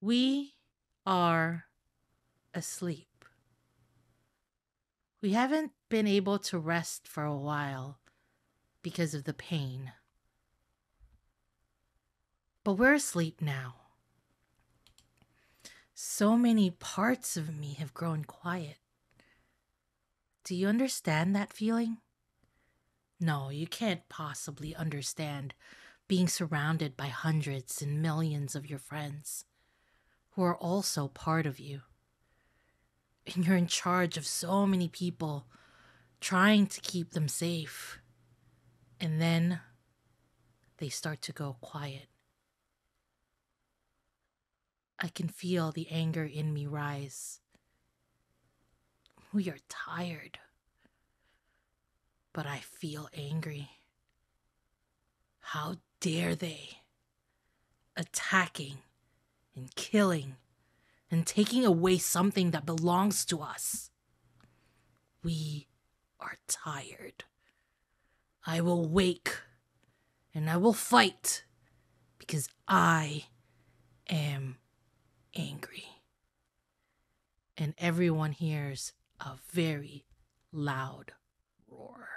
We are asleep. We haven't been able to rest for a while because of the pain. But we're asleep now. So many parts of me have grown quiet. Do you understand that feeling? No, you can't possibly understand being surrounded by hundreds and millions of your friends who are also part of you. And you're in charge of so many people, trying to keep them safe. And then they start to go quiet. I can feel the anger in me rise. We are tired, but I feel angry. How dare they? Attacking and killing and taking away something that belongs to us. We are tired. I will wake and I will fight because I am angry. And everyone hears a very loud roar.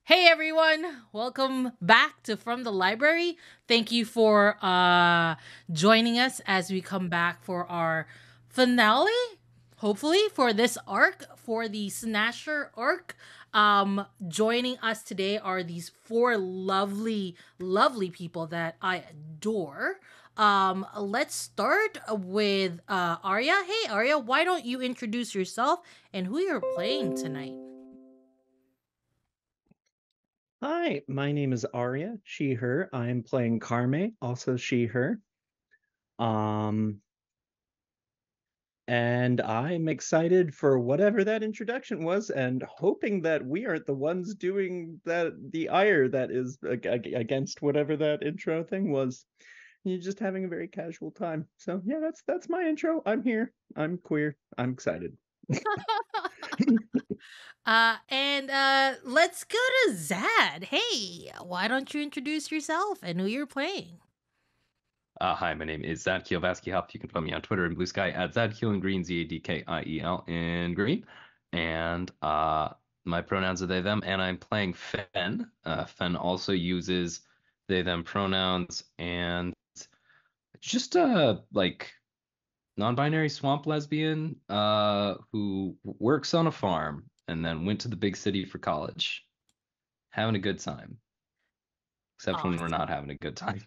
Hey everyone, welcome back to From the Library. Thank you for joining us as we come back for our finale, hopefully, for this arc, for the Snasher arc. Joining us today are these four lovely, lovely people that I adore. Let's start with Arya. Hey Arya, why don't you introduce yourself and who you're playing tonight? Hi, my name is Arya, she, her. I'm playing Karme, also she, her. Um, and I'm excited for whatever that introduction was and hoping that we aren't the ones doing the ire that is against whatever that intro thing was. You're just having a very casual time. So yeah, that's my intro. I'm here. I'm queer. I'm excited. And let's go to Zad. Hey, why don't you introduce yourself and who you're playing? Hi, my name is Zadkiel Vaskyhop. You can find me on Twitter and Blue Sky at Zadkiel in green, Zadkiel in green. And my pronouns are they, them, and I'm playing Fen. Fen also uses they, them pronouns and just like non-binary swamp lesbian who works on a farm and then went to the big city for college. Having a good time. Except when we're Awesome. not having a good time.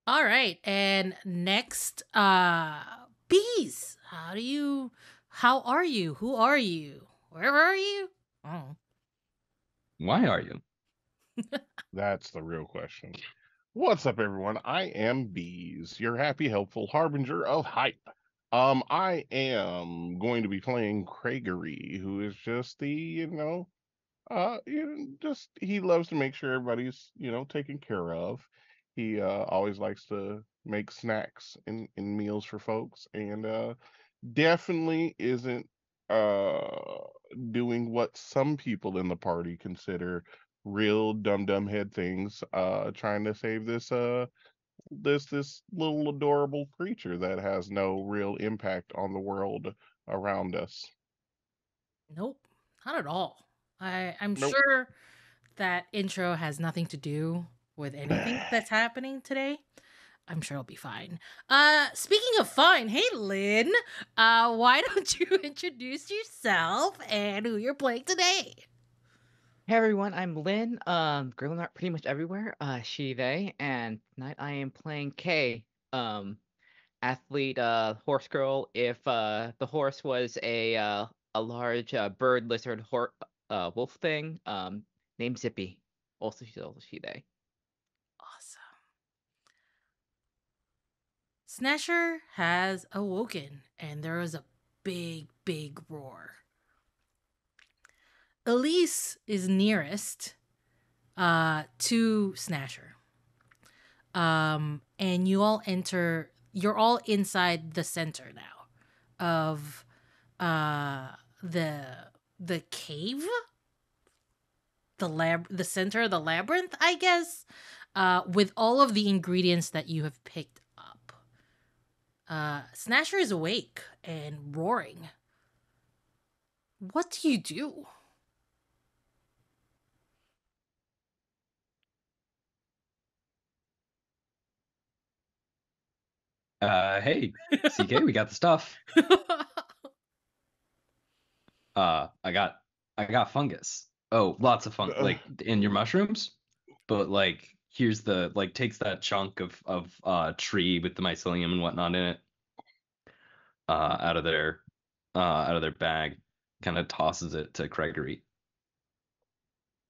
All right, and next, Bees. How are you? Who are you? Where are you? Oh. Why are you? That's the real question. What's up, everyone? I am Bees, your happy, helpful harbinger of hype. I am going to be playing Craigery, who is just just he loves to make sure everybody's, taken care of. He always likes to make snacks and meals for folks, and definitely isn't uh doing what some people in the party consider real dumb head things, trying to save this little adorable creature that has no real impact on the world around us. Nope, not at all. I'm Nope. sure that intro has nothing to do with anything that's happening today. I'm sure it'll be fine. Speaking of fine, hey Lynn, why don't you introduce yourself and who you're playing today? Hey everyone, I'm Lynn. Grilling art pretty much everywhere. She, they, and tonight I am playing Kay. Athlete, horse girl. If the horse was a large bird, lizard, wolf thing, named Zippy. Also, she, they. Awesome. Snasher has awoken, and there is a big, big roar. Elise is nearest to Snasher. And you're all inside the center now of the cave, the center of the labyrinth, I guess, with all of the ingredients that you have picked up. Snasher is awake and roaring. What do you do? Hey, CK, we got the stuff. I got fungus. Oh, lots of like in your mushrooms. But like here's the like takes that chunk of tree with the mycelium and whatnot in it out of their bag, kind of tosses it to Gregory.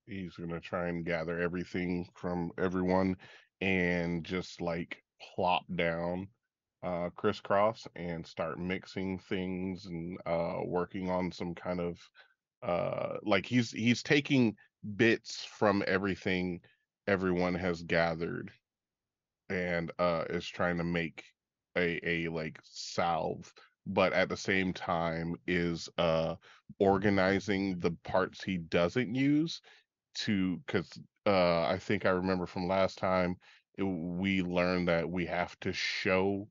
He's gonna try and gather everything from everyone and just like plop down crisscross and start mixing things and working on some kind of like he's taking bits from everything everyone has gathered and is trying to make a like salve, but at the same time is organizing the parts he doesn't use to because I think I remember from last time we learned that we have to show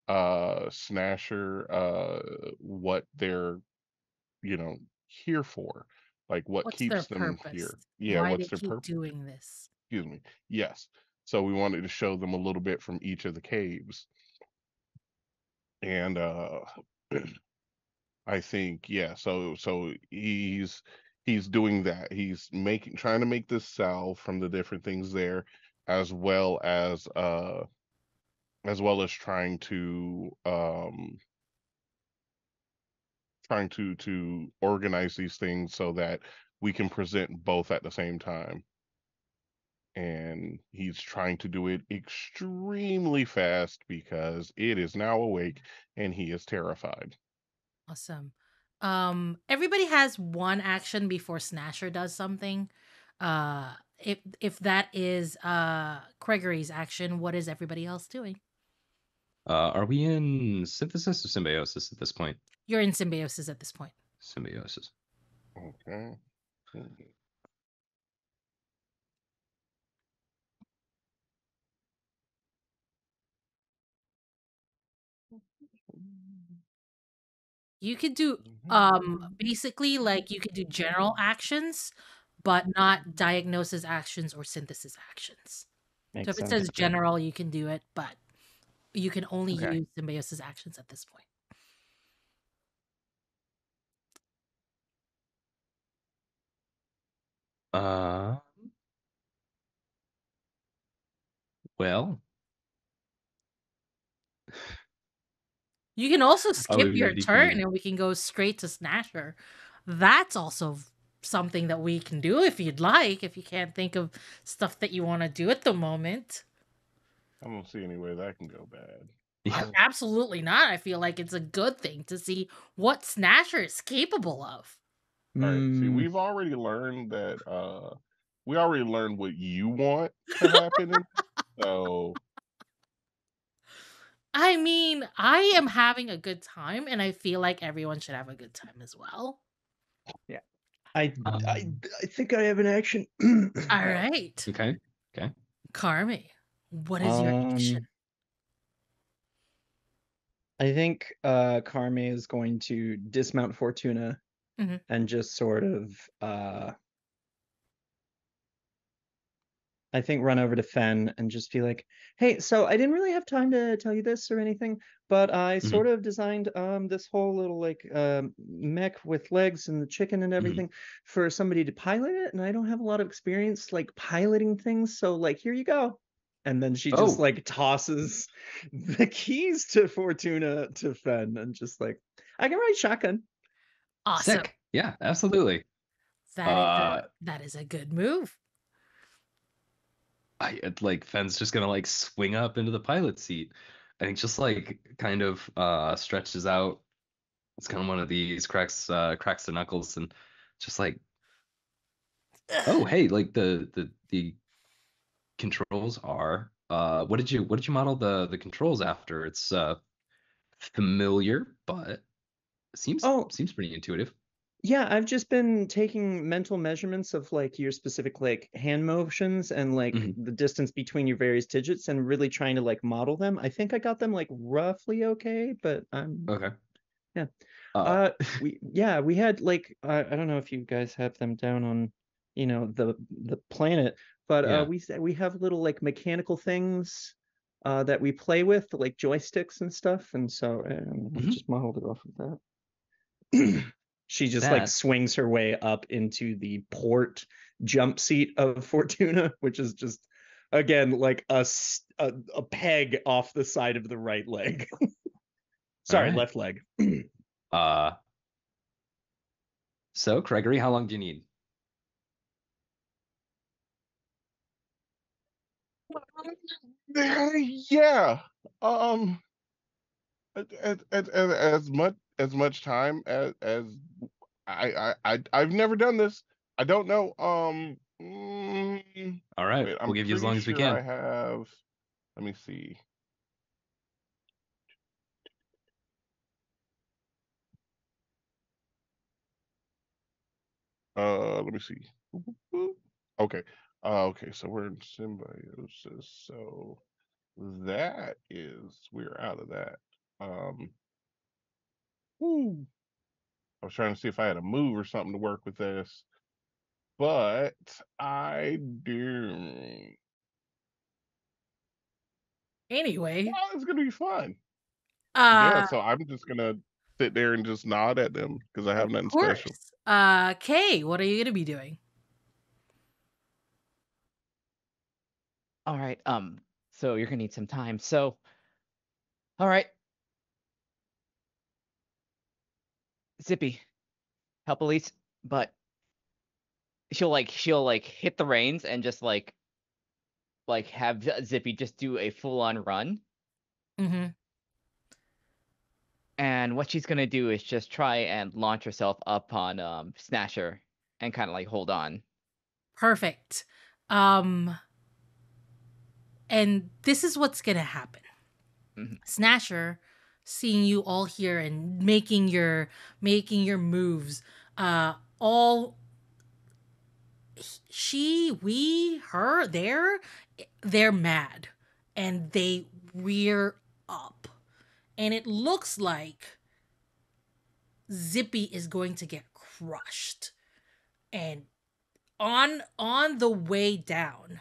Snasher what they're you know here for, like what What's their keeps them purpose? here. Yeah, Why what's they their keep purpose? doing this? Excuse me. Yes. So we wanted to show them a little bit from each of the caves. And I think yeah, so he's doing that. He's making trying to make this salve from the different things there as well as trying to organize these things so that we can present both at the same time. And he's trying to do it extremely fast because it is now awake and he is terrified. Awesome. Everybody has one action before Snasher does something. If that is Gregory's action, what is everybody else doing? Are we in synthesis or symbiosis at this point? You're in symbiosis at this point. Symbiosis. Okay. You could do basically like you could do general actions, but not diagnosis actions or synthesis actions. So Makes if it sense. says general, you can do it, but you can only Okay. use symbiosis actions at this point. Uh, well, You can also are we skip your ready for turn me? and we can go straight to Snatcher. That's also something that we can do if you'd like, if you can't think of stuff that you want to do at the moment. I don't see any way that can go bad. Yeah. Absolutely not. I feel like it's a good thing to see what Snatcher is capable of. All right. See, Mm, we already learned what you want to happen. So I mean, I am having a good time, and I feel like everyone should have a good time as well. Yeah. I I think I have an action. All right, Okay. Okay. Carmi, what is your action? I think Carme is going to dismount Fortuna Mhm. and just sort of I think run over to Fen and just be like, "Hey, so I didn't really have time to tell you this or anything, but I Mhm. sort of designed this whole little like mech with legs and the chicken and everything for somebody to pilot it, and I don't have a lot of experience like piloting things, so like here you go." And then she just Oh, like tosses the keys to Fortuna to Fen and just like, "I can ride shotgun." Awesome. sick. Yeah, absolutely. That is a good move. Like Fenn's just gonna like swing up into the pilot seat, and he just like kind of stretches out. It's kind of one of these cracks the knuckles and just like, oh hey, like the controls are what did you model the controls after? It's familiar, but seems Oh, seems pretty intuitive. yeah, I've just been taking mental measurements of like your specific like hand motions and like Mhm. the distance between your various digits and really trying to like model them. I think I got them like roughly okay, but Okay. yeah. Uh, We had like I don't know if you guys have them down on the planet, but yeah. we have little like mechanical things that we play with like joysticks and stuff, and so we Mhm. just modeled it off of that. She just like That swings her way up into the port jump seat of Fortuna, which is just again like a peg off the side of the right leg. all Sorry, right. left leg. Uh, so Gregory, how long do you need? Yeah. Um. As much time as I've never done this. I don't know. All right, Wait. I'm we'll give you as pretty long as we sure I can. have. Let me see. Let me see. Okay. Okay. So we're in symbiosis. So we're out of that. Um. Whew. I was trying to see if I had a move or something to work with this, but I do. Anyway, Oh, it's gonna be fun. Yeah, uh, so I'm just gonna sit there and just nod at them because I of have nothing special. course. Kay, what are you gonna be doing? All right. So you're gonna need some time. So, all right, Zippy, help Elise, but she'll hit the reins and just have Zippy just do a full on run. Mm-hmm. And what she's gonna do is just try and launch herself up on Snasher and kind of like hold on. Perfect. And this is what's gonna happen. Mhm. Snasher, seeing you all here and making your moves, all she, we, her, they're mad, and they rear up, and it looks like Zippy is going to get crushed, and on the way down.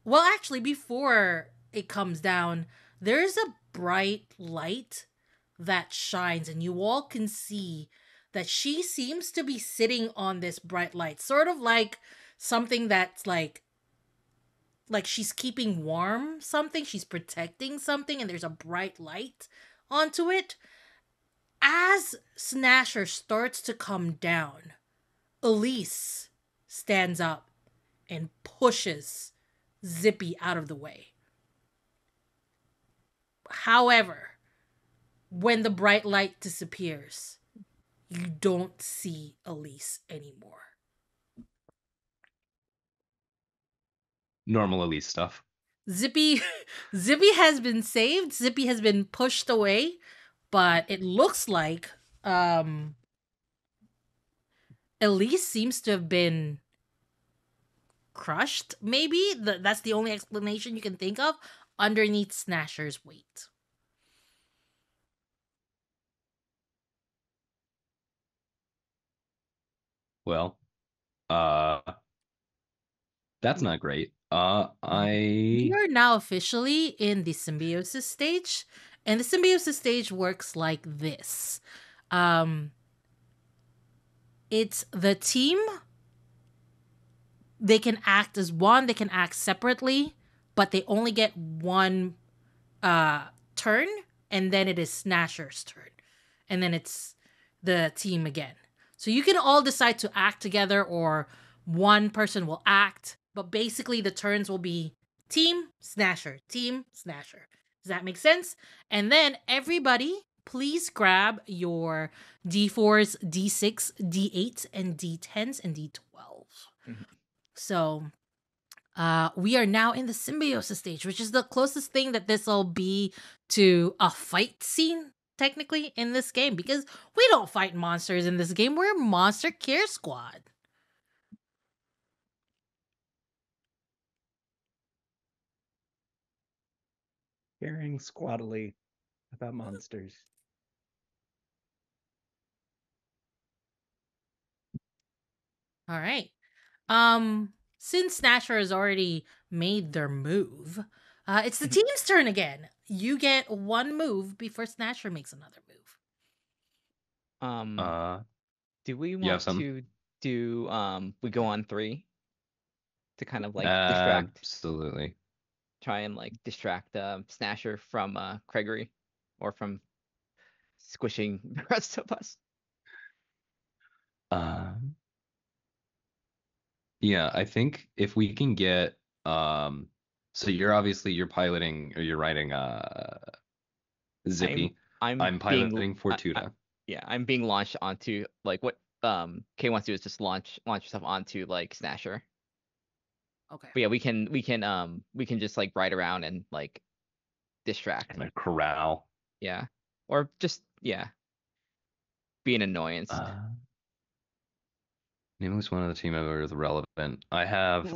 Well, actually, before it comes down, there's a bright light that shines, and you all can see that she seems to be sitting on this bright light, sort of like something that's like she's keeping warm something, she's protecting something, and there's a bright light onto it. As Snasher starts to come down, Elise stands up and pushes Zippy out of the way. However, when the bright light disappears, you don't see Elise anymore. Normal Elise stuff. Zippy Zippy has been saved. Zippy has been pushed away, but it looks like Elise seems to have been crushed, maybe? That's the only explanation you can think of underneath Snasher's weight. Well, uh, That's not great. We are now officially in the symbiosis stage, and the symbiosis stage works like this. It's the team. They can act as one, they can act separately, but they only get one turn, and then it is Snasher's turn. And then it's the team again. So you can all decide to act together, or one person will act, but basically the turns will be team, Snasher, team, Snasher. Does that make sense? And then everybody, please grab your D4s, D6, D8s, and D10s, and D12. Mhm. So we are now in the symbiosis stage, which is the closest thing that this will be to a fight scene, technically, in this game, because we don't fight monsters in this game. We're Monster Care Squad. Caring squaddily about monsters. All right. Since Snatcher has already made their move, it's the team's turn again. You get one move before Snatcher makes another move. Do we you have want some? to do we go on 3 to kind of like distract, Absolutely. try and like distract Snasher from Gregory, or from squishing the rest of us? Yeah, I think if we can get so you're piloting, or you're riding Zippy. I'm being piloting Fortuna. I'm being launched onto, like, what Kay wants to do is just launch yourself onto like Snasher. Okay. But yeah, we can just like ride around and like distract. And a corral. Yeah. Or just be an annoyance. Name was one of the team members relevant. I have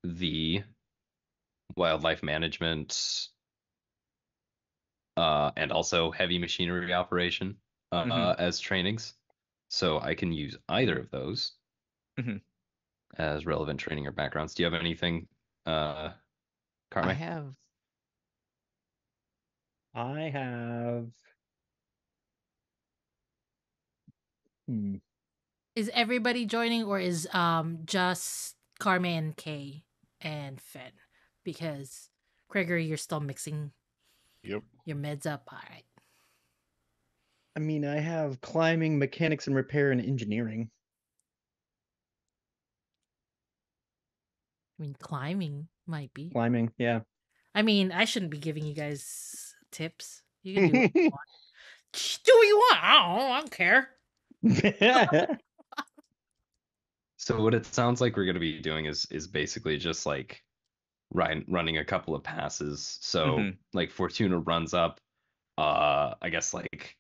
the wildlife management and also heavy machinery operation as trainings. So I can use either of those as relevant training or backgrounds. Do you have anything, Carme? I have. Is everybody joining, or is just Carme and Kay and Fen? Because Gregory, you're still mixing Yep. your meds up. All right. I mean, I have climbing, mechanics and repair, and engineering. I mean, climbing might be. Climbing, yeah. I mean, I shouldn't be giving you guys tips. You can do what you want. Do what you want. I don't care. So what it sounds like we're going to be doing is basically just like running a couple of passes. So like Fortuna runs up, I guess like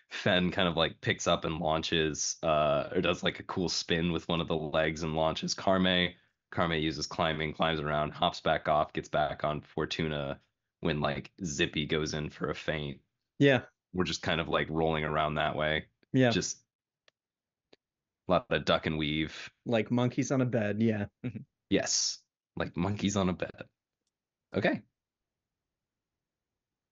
Fen kind of like picks up and launches, or does like a cool spin with one of the legs and launches Carme. Carme uses climbing, climbs around, hops back off, gets back on Fortuna when like Zippy goes in for a feint. Yeah. We're just kind of like rolling around that way. Yeah. Just a lot of duck and weave. Like monkeys on a bed, yeah. Yes. Like monkeys on a bed. Okay.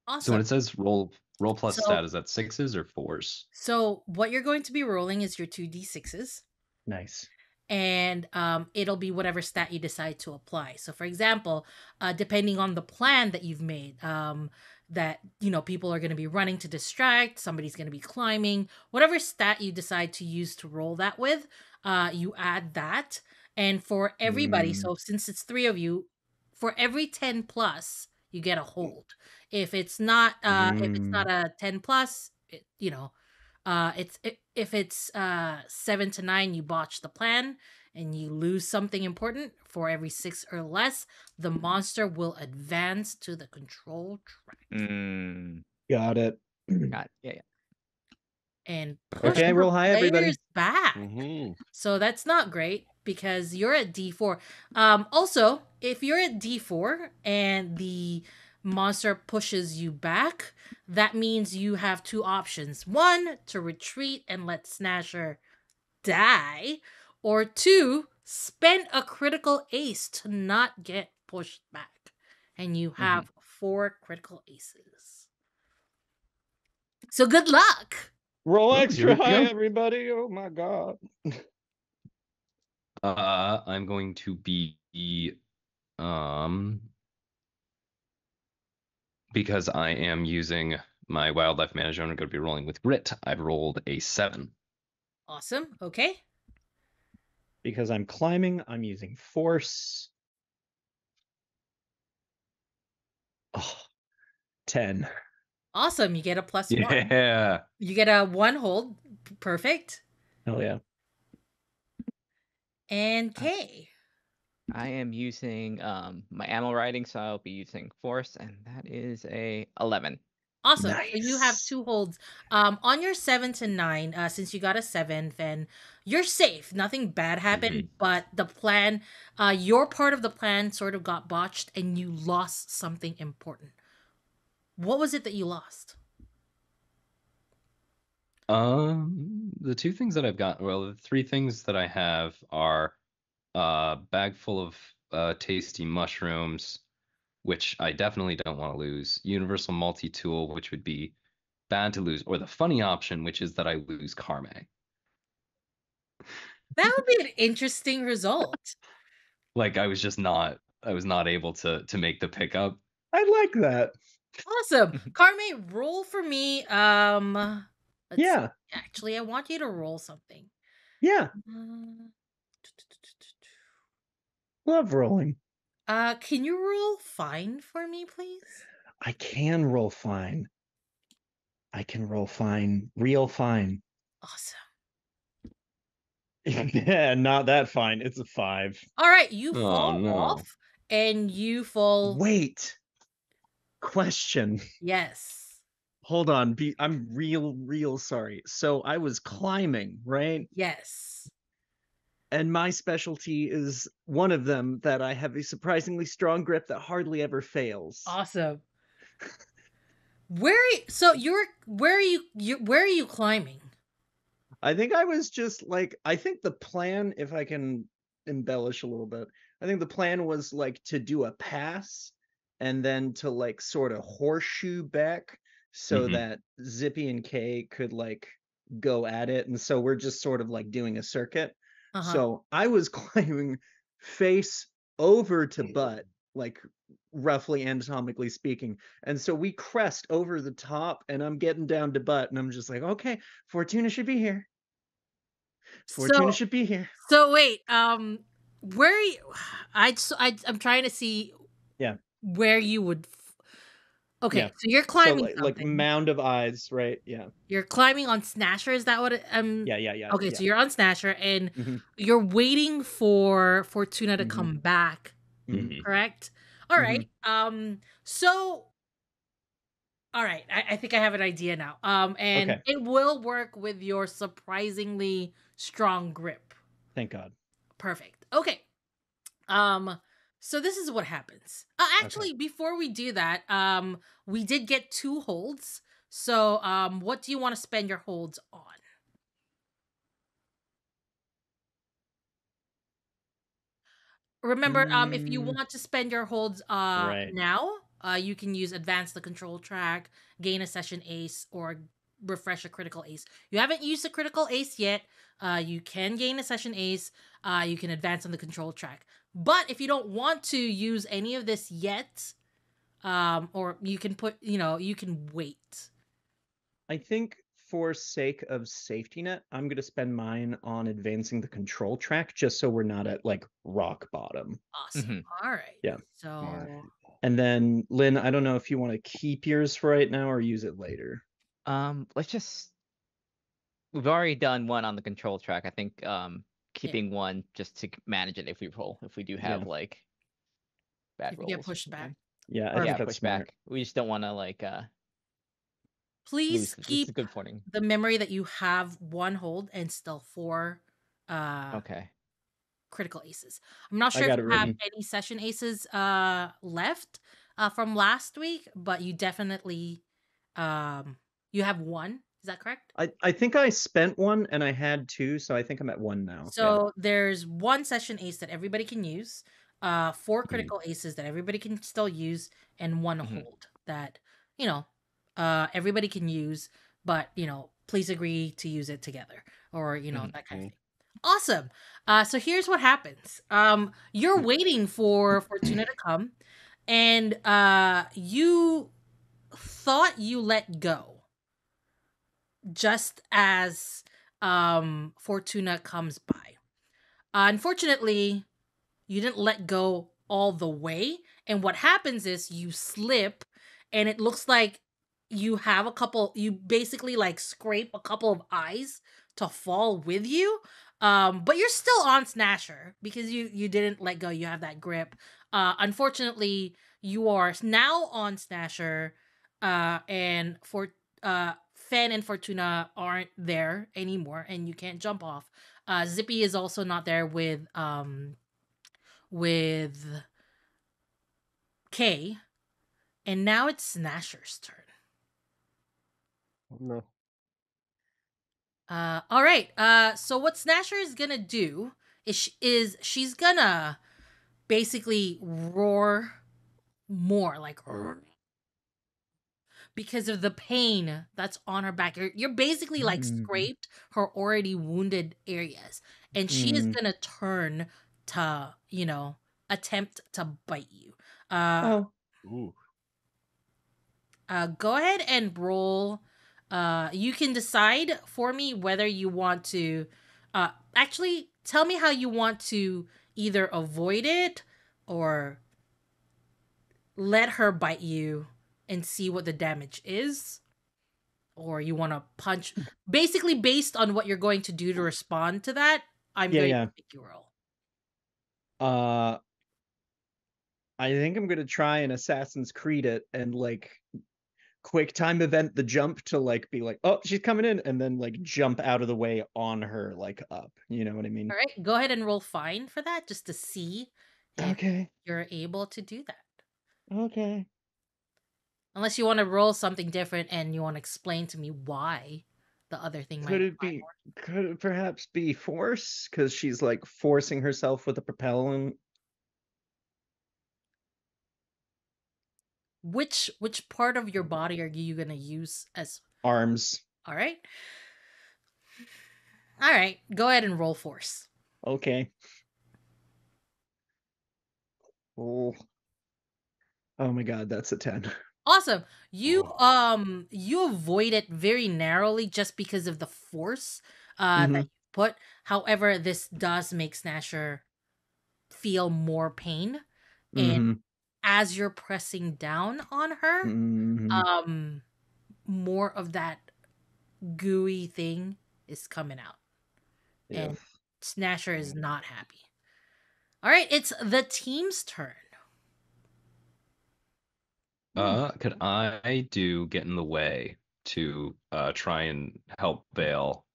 Awesome. So when it says roll plus stat, is that 6s or 4s? So what you're going to be rolling is your 2d6s. Nice. And it'll be whatever stat you decide to apply. So for example, depending on the plan that you've made, that, you know, people are going to be running to distract, somebody's going to be climbing, whatever stat you decide to use to roll that with, you add that. And for everybody, so since it's 3 of you, for every 10 plus, you get a hold. If it's not a 10 plus, you know, if it's 7 to 9, you botch the plan and you lose something important. For every 6 or less, the monster will advance to the control track. Got it. Yeah. And push Okay, roll high, everybody. players back. So that's not great because you're at D4. Also, if you're at D4 and the monster pushes you back, that means you have 2 options. 1, to retreat and let Snasher die, or 2, spend a critical ace to not get pushed back. And you have 4 critical aces. So good luck. Roll Well, extra here we high, go. everybody. Oh my god. I'm going to be because I am using my wildlife manager, I'm going to be rolling with grit. I've rolled a 7. Awesome. Okay. Because I'm climbing, I'm using force. Oh, 10. Awesome. You get a +1. Yeah. You get a 1 hold. Perfect. Hell yeah. And K. I am using my ammo riding, so I'll be using force, and that is a 11. Awesome. So you have Nice. 2 holds. On your 7 to 9, since you got a 7, then you're safe. Nothing bad happened, but the plan, your part of the plan sort of got botched and you lost something important. What was it that you lost? The 2 things that I've got, well, the 3 things that I have are a bag full of tasty mushrooms, which I definitely don't want to lose. Universal multi-tool, which would be bad to lose, or the funny option, which is that I lose Karme. That would be an interesting result. Like I was not able to make the pickup. I like that. Awesome. Carme, roll for me. Let's Yeah. see. Actually, I want you to roll something. Yeah. Love rolling. Can you roll fine for me, please? I can roll fine. I can roll fine. Real fine. Awesome. Yeah, not that fine. It's a 5. All right, you Oh, fall no. off and you fall. Wait. Question. Yes. Hold on. I'm real sorry. So I was climbing, right? Yes. And my specialty is one of them that I have a surprisingly strong grip that hardly ever fails. Awesome. Where are you climbing? I think I was just like, I think the plan, if I can embellish a little bit, I think the plan was like to do a pass and then to like sort of horseshoe back so that Zippy and Kay could like go at it. And so we're just sort of like doing a circuit. So I was climbing face over to butt, like roughly anatomically speaking. And so we crest over the top and I'm getting down to butt and I'm just like, okay, Fortuna should be here. Fortuna should be here. So wait, where are you? I'm trying to see. Yeah. Where you would. Okay, Yeah. so you're climbing So like something. mound of eyes, right? Yeah. You're climbing on Snasher. Is that what? Yeah. Okay, so you're on Snasher, and Mhm. you're waiting for Fortuna to come back. Mhm. Correct. All right. So. All right, I think I have an idea now. And Okay. it will work with your surprisingly strong grip. Thank God. Perfect. Okay. So this is what happens. Actually, before we do that, we did get 2 holds. So, what do you want to spend your holds on? Remember, if you want to spend your holds Right. now, you can use advance the control track, gain a session ace, or refresh a critical ace. You haven't used a critical ace yet. You can gain a session ace. You can advance on the control track. But if you don't want to use any of this yet, or you can you can wait. I think for sake of safety net, I'm going to spend mine on advancing the control track just so we're not at like rock bottom. Awesome. All right. Yeah. So And then Lynn, I don't know if you want to keep yours for right now or use it later. Let's just. We've already done one on the control track. I think keeping one just to manage it if we roll, if we do have like bad if you rolls. get pushed back. Yeah, I think that's push smart. back. We just don't want to like Please lose. This is keep good warning. the memory that you have 1 hold and still 4 Okay. critical aces. I'm not I sure if got you it have written. any session aces left from last week, but you definitely you have 1. Is that correct? I think I spent one and I had 2, so I think I'm at 1 now. Yeah. So there's 1 session ace that everybody can use, 4 Mm-hmm. critical aces that everybody can still use, and 1 Mhm. hold that, everybody can use, but, please agree to use it together, or, Mhm. that kind of Mhm. thing. Awesome. So here's what happens. You're waiting for Fortuna to come, and you thought you let go just as Fortuna comes by. Unfortunately, you didn't let go all the way, and what happens is you slip, and it looks like you basically like scrape a couple of eyes to fall with you. But you're still on Snasher because you didn't let go. You have that grip. Unfortunately, you are now on Snasher, and for Fen and Fortuna aren't there anymore, and you can't jump off. Zippy is also not there with K, and now it's Snasher's turn. No. All right. So what Snasher is gonna do is she's gonna basically roar more, like because of the pain that's on her back. You're basically like scraped her already wounded areas, and she is gonna turn to attempt to bite you. Oh, Ooh. Go ahead and roll. You can decide for me whether you want to. Actually, tell me how you want to either avoid it or let her bite you and see what the damage is, or you want to punch. Basically, based on what you're going to do to respond to that, I'm yeah, going yeah. to make you roll. I think I'm gonna try and Assassin's Creed it and like quick time event the jump to like be like, oh, she's coming in, and then like jump out of the way on her, like up. You know what I mean? All right, go ahead and roll fine for that, just to see if Okay. you're able to do that. Okay. Unless you want to roll something different and you want to explain to me why the other thing might apply more. Could it perhaps be force? Because she's like forcing herself with the propellant Which part of your body are you gonna use as arms. all right? All right, go ahead and roll force. Okay. Oh. Oh my god, that's a 10. Awesome. You Oh. you avoid it very narrowly just because of the force that Mm-hmm. you put. However, this does make Snasher feel more pain, and Mm-hmm. as you're pressing down on her, Mm-hmm. um more of that gooey thing is coming out, Yeah. and Snasher is not happy. All right, it's the team's turn. Could I do get in the way to try and help bail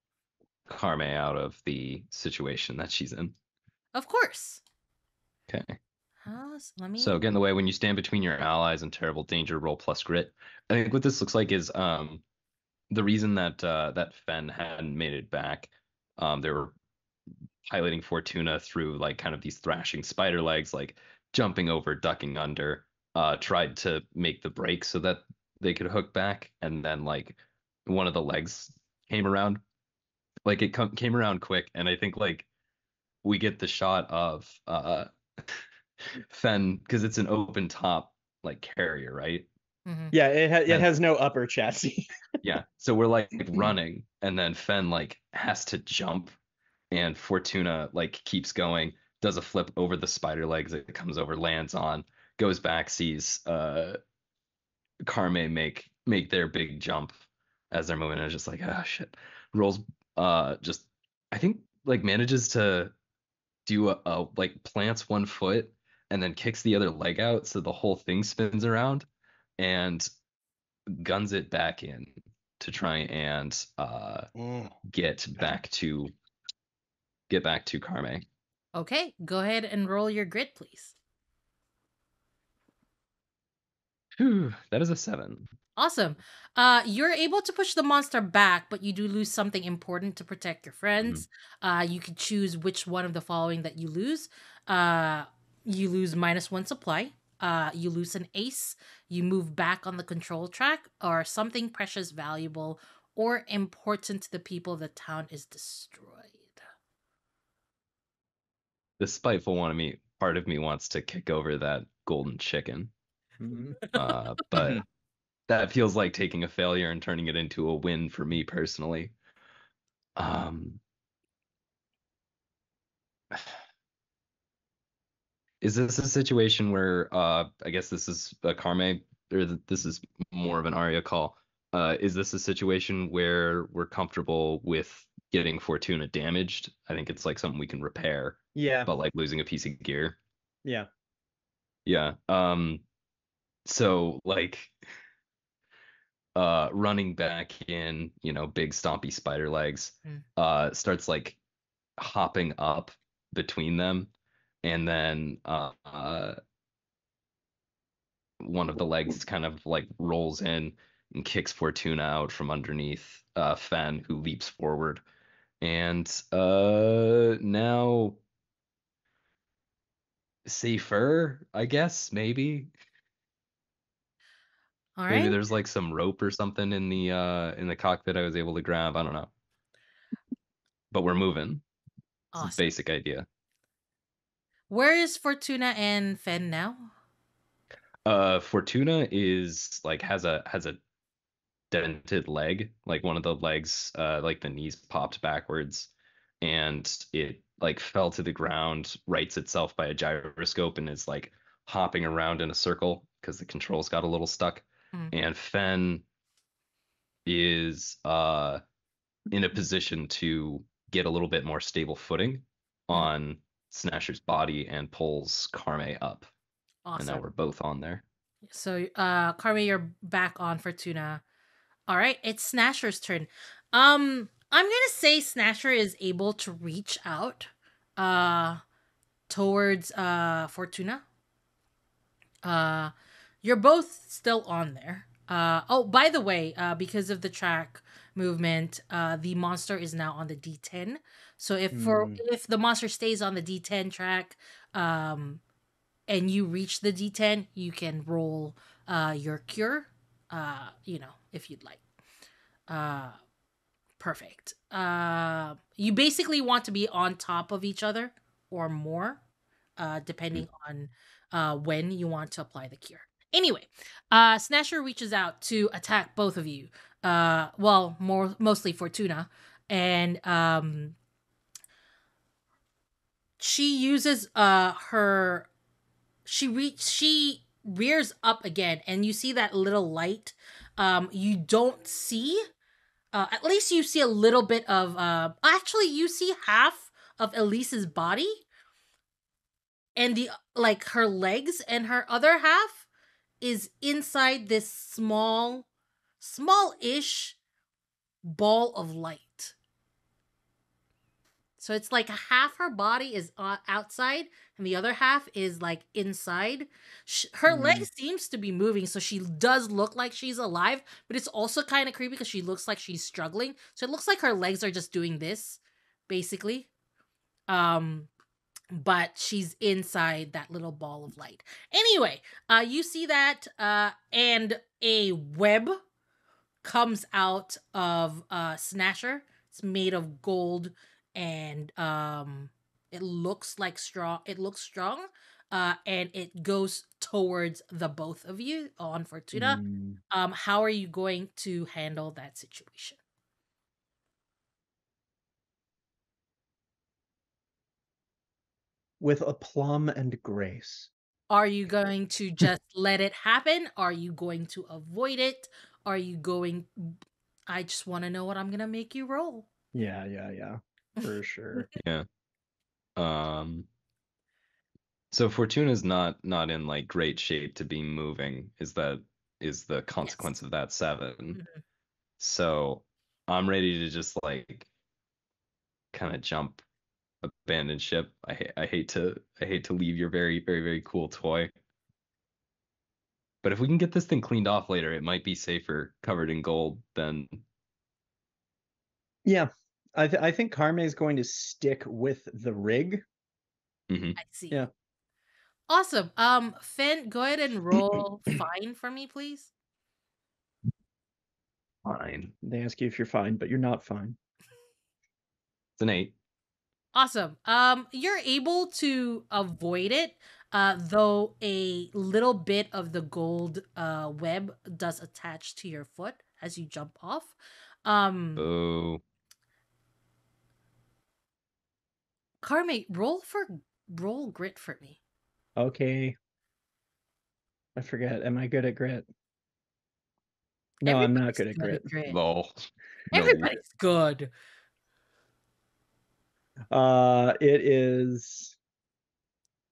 Carme out of the situation that she's in? Of course. Okay. Let me. So get in the way when you stand between your allies and terrible danger, roll plus grit. I think what this looks like is the reason that that Fen hadn't made it back. They were piloting Fortuna through like kind of these thrashing spider legs, like jumping over, ducking under, tried to make the break so that they could hook back, and then like one of the legs came around, like it came around quick, and I think like we get the shot of Fen because it's an open top like carrier, right? Mhm. Yeah, it And has no upper chassis. yeah, so we're like running, and then Fen like has to jump, and Fortuna like keeps going, does a flip over the spider legs, it comes over, lands on, goes back, sees Carme make their big jump as they're moving, and is just like, oh shit. Rolls just I think like manages to do a like plants one foot and then kicks the other leg out so the whole thing spins around and guns it back in to try and Mm. get back to Carme. Okay, go ahead and roll your grit, please. Whew, that is a 7. Awesome. You're able to push the monster back, but you do lose something important to protect your friends. You can choose which one of the following that you lose. You lose -1 supply. You lose an ace. You move back on the control track, or something precious, valuable, or important to the people of the town is destroyed. The spiteful part of me wants to kick over that golden chicken. Mhm. But that feels like taking a failure and turning it into a win for me personally. Um, is this a situation where I guess this is a Karme, or this is more of an Arya call? Is this a situation where we're comfortable with getting Fortuna damaged? I think it's like something we can repair, Yeah, but like losing a piece of gear. yeah. Yeah. So like running back in, big stompy spider legs, Mm. starts like hopping up between them, and then one of the legs kind of like rolls in and kicks Fortuna out from underneath Fen, who leaps forward. And now safer, I guess, maybe. All Maybe right. there's like some rope or something in the cockpit I was able to grab. I don't know. But we're moving. It's a Awesome. basic idea. Where is Fortuna and Fen now? Fortuna is like has a dented leg, like one of the legs, like the knees popped backwards, and it like fell to the ground, rights itself by a gyroscope, and is like hopping around in a circle because the controls got a little stuck. Mm. And Fen is in a position to get a little bit more stable footing Mm. on Snasher's body and pulls Karme up. And now Awesome. we're both on there. So, Carmen, you're back on Fortuna. All right, it's Snasher's turn. I'm gonna say Snasher is able to reach out, uh, towards Fortuna. Uh, you're both still on there. Oh, by the way, because of the track movement, the monster is now on the D10. So Mm. if the monster stays on the D10 track, and you reach the D10, you can roll your cure, if you'd like. Uh, Perfect. You basically want to be on top of each other or more, depending on when you want to apply the cure. Anyway, Snatcher reaches out to attack both of you. Mostly Fortuna, and she uses her she rears up again, and you see that little light. You don't see, at least you see a little bit of, actually you see half of Elise's body, and the like her legs, and her other half is inside this small-ish ball of light. So it's like half her body is outside, and the other half is like inside. Her leg Mm. seems to be moving, so she does look like she's alive, but it's also kind of creepy because she looks like she's struggling. So it looks like her legs are just doing this, basically. Um, but she's inside that little ball of light. Anyway, you see that, and a web comes out of Snasher. It's made of gold, and it looks like strong. It looks strong, and it goes towards the both of you on Fortuna. Mm. How are you going to handle that situation? With aplomb and grace. Are you going to just let it happen? Are you going to avoid it? Are you going? I just want to know what I'm gonna make you roll. Yeah. For sure. Yeah. Um, so Fortuna's not in like great shape to be moving. Is the Yes. consequence of that 7. Mhm. So I'm ready to just like kind of jump, abandon ship. I hate to leave your very very very cool toy. But if we can get this thing cleaned off later, it might be safer covered in gold than. Yeah, I think Carme is going to stick with the rig. Mhm. I see. Yeah. Awesome. Finn, go ahead and roll fine for me, please. Fine. They ask you if you're fine, but you're not fine. It's an 8. Awesome. You're able to avoid it, though a little bit of the gold web does attach to your foot as you jump off. Oh. Carme, roll grit for me. Okay. I forget. Am I good at grit? No, I'm not good at grit. Lol. No. Everybody's good. It is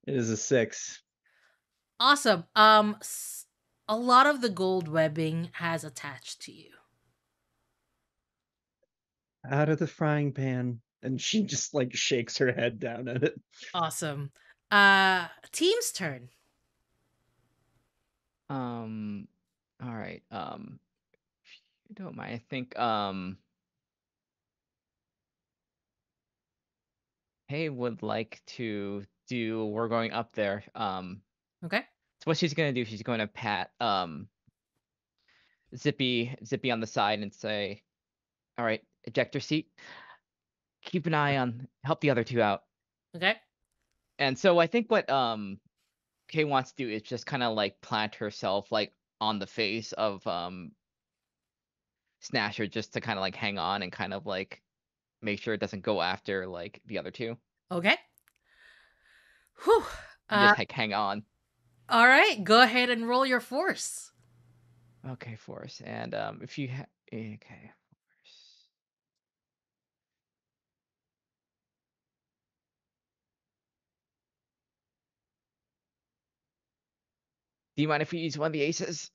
a 6. Awesome. A lot of the gold webbing has attached to you. Out of the frying pan. And she just like shakes her head down at it. Awesome. Team's turn. All right. If you don't mind, I think Hey would like to do. We're going up there. Okay. So what she's gonna do? She's going to pat Zippy on the side and say, "All right, ejector seat. Keep an eye on. Help the other two out." Okay. And so I think what Kay wants to do is just kind of like plant herself like on the face of Snasher, just to kind of like hang on and kind of like make sure it doesn't go after like the other two. Okay. Whew. Just like hang on. All right. Go ahead and roll your force. Okay, force. And if you okay, force. Do you mind if we use one of the aces?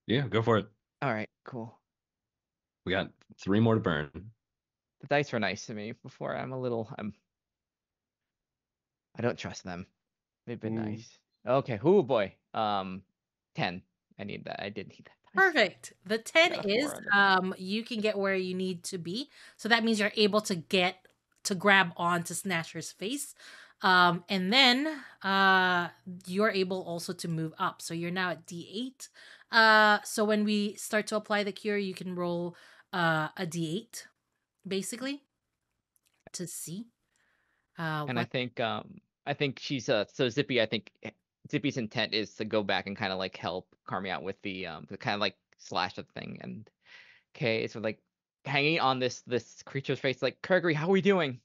Yeah, go for it. All right, cool. We got 3 more to burn. The dice were nice to me before. I don't trust them. They've been nice. Okay. Oh boy. 10. I need that. I did need that dice. Perfect. The 10 Got a is 4 on the you can get where you need to be. So that means you're able to grab onto Snatcher's face. And then you're able also to move up. So you're now at D8. So when we start to apply the cure, you can roll a D8 basically to see And what I think she's so Zippy. I think Zippy's intent is to go back and kind of like help Carmi out with the kind of like slash the thing. And okay, it's like hanging on this creature's face, like, Kurgri, how are we doing?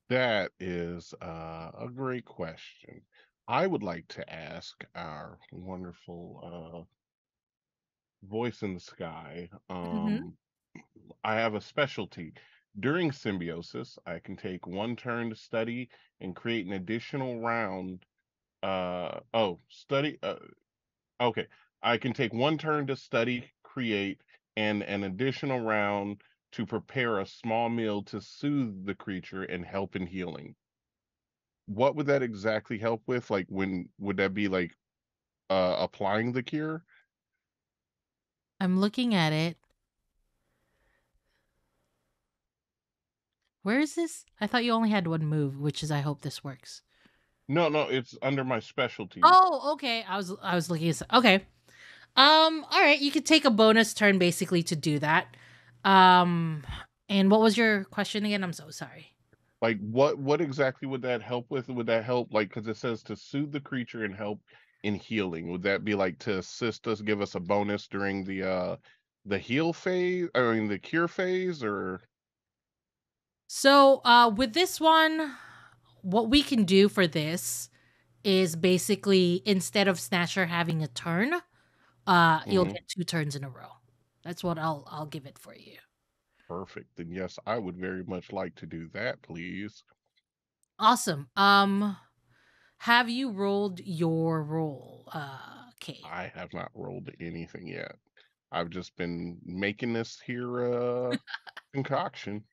That is a great question. I would like to ask our wonderful voice in the sky. Mhm. I have a specialty. During symbiosis, I can take one turn to study and create an additional round. Study. Okay. I can take one turn to study, create, and an additional round to prepare a small meal to soothe the creature and help in healing. What would that exactly help with? Like, when would that be like applying the cure? I'm looking at it. Where is this? I thought you only had one move, which is I hope this works. No, it's under my specialty. Oh, okay. I was looking at okay. All right, you could take a bonus turn basically to do that. And what was your question again? I'm so sorry. Like, what exactly would that help with? Would that help, like, because it says to soothe the creature and help in healing? Would that be like to assist us, give us a bonus during the heal phase? I mean, the cure phase, or So, with this one, what we can do for this is basically instead of Snatcher having a turn, you'll Mhm. get 2 turns in a row. That's what I'll give it for you. Perfect. Then yes, I would very much like to do that, please. Awesome. Have you rolled your roll, Kay? I have not rolled anything yet. I've just been making this here concoction.